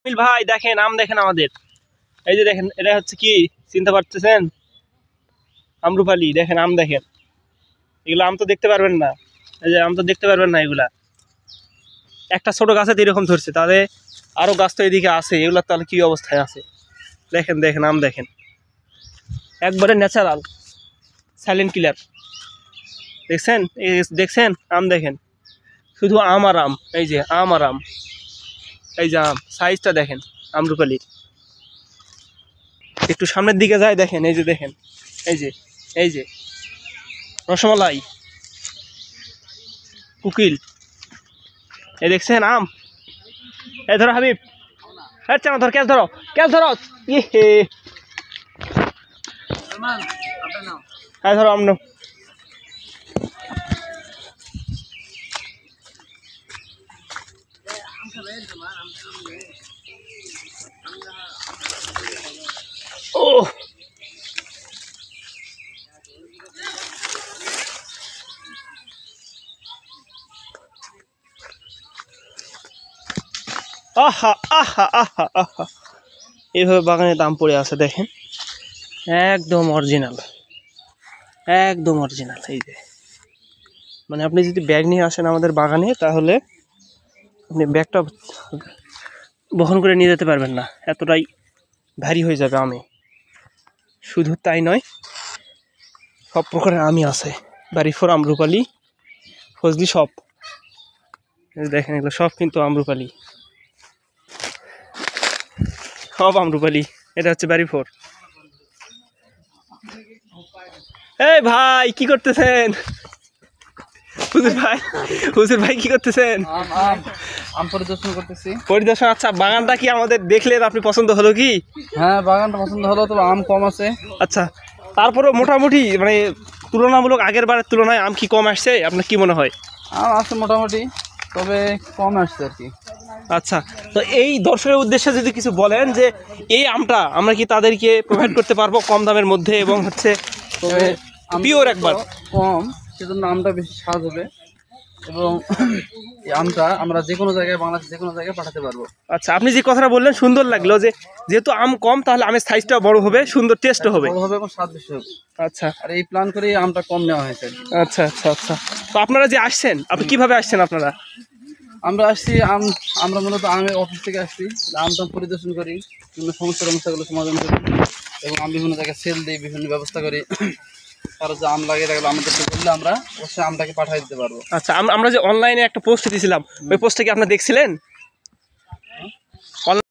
ভাই দেখেন আম দেখেন আমাদের, এই যে দেখেন এটা হচ্ছে কি চিনতে পারতেছেন? আমরুপালি। দেখেন আম দেখেন, এগুলো আম তো দেখতে পারবেন না, এই যে আম তো দেখতে পারবেন না। এগুলা একটা ছোট গাছে এরকম ধরছে, তাহলে আরো গাছ তো এদিকে আছে, এগুলা তাহলে কি অবস্থায় আছে? দেখেন দেখেন আম দেখেন, একবারে ন্যাচারাল সাইলেন্ট কিলার। দেখছেন দেখছেন আম দেখেন, শুধু আম আর আম। এই যে আম আর আম, এই যে আম সাইজটা দেখেন আমরুপালির। একটু সামনের দিকে যায় দেখেন, এই যে দেখেন, এই যে রসমালাই, কুকিল, এই দেখছেন আম। এই ধরো হাবিব, চানা ধর, ক্যাচ ধরো, ক্যাচ ধরো। ইহে হ্যাঁ ধরো আম নাও। ও আহা আহা আহা আহা, এইভাবে বাগানে দাম পড়ে আছে দেখেন, একদম অরিজিনাল, একদম অরিজিনাল। এই যে মানে আপনি যদি ব্যাগ নিয়ে আসেন আমাদের বাগানে, তাহলে আপনি ব্যাগটা বহন করে নিয়ে যেতে পারবেন না, এতটাই ভারী হয়ে যাবে আমে। শুধু তাই নয়, সব প্রকারের আমই আছে, বাড়িফোর, আমরুপালি, ফজলি, সব দেখেন। এগুলো সব কিন্তু আমরুপালি, সব আমরুপালি। এটা হচ্ছে বাড়িফোর। এই ভাই কি করতেছেন? হুজুর ভাই কি করতেছেন? আম পরিদর্শন করতেছি। পরিদর্শন। আচ্ছা, বাগানটা কি আমাদের দেখলেন, আপনি পছন্দ হলো কি? হ্যাঁ, বাগানটা পছন্দ হলো, তবে আম কম আছে। আচ্ছা, তারপরেও মোটামুটি মানে তুলনামূলক আগের বারের তুলনায় আম কি কম আসছে? আপনার কি মনে হয়? আম আছে মোটামুটি, তবে কম আসছে আর কি। আচ্ছা, তো এই দর্শকের উদ্দেশ্যে যদি কিছু বলেন, যে এই আমটা আমরা কি তাদেরকে প্রোভাইড করতে পারবো কম দামের মধ্যে, এবং হচ্ছে তবে পিওর একবার কম, সেজন্য আমটা বেশি স্বাদ হবে, এবং এই আমটা আমরা যে কোনো জায়গায়, বাংলাদেশের যে কোনো জায়গায় পাঠাতে পারবো। আচ্ছা, আপনি যে কথাটা বললেন সুন্দর লাগলো, যে যেহেতু আম কম, তাহলে আমের সাইজটাও বড় হবে, সুন্দর টেস্টও হবে, বড় হবে এবং স্বাদ বেশি হবে। আচ্ছা, আর এই প্ল্যান করেই আমটা কম নেওয়া হয়েছে। আচ্ছা আচ্ছা আচ্ছা। তো আপনারা যে আসছেন, আপনি কিভাবে আসছেন? আপনারা আমরা আসছি আমরা মূলত আমের অফিস থেকে আসছি, আমটা পরিদর্শন করি, বিভিন্ন সমস্যাগুলো সমাধান করি, এবং আমি বিভিন্ন জায়গায় সেল দিই, বিভিন্ন ব্যবস্থা করি। কারো যে আম লাগে থাকলে আমাদেরকে বললে আমরা অবশ্যই আমটাকে পাঠিয়ে দিতে পারবো। আচ্ছা, আমরা যে অনলাইনে একটা পোস্ট দিয়েছিলাম, ওই পোস্টটা কি আপনারা দেখছিলেন?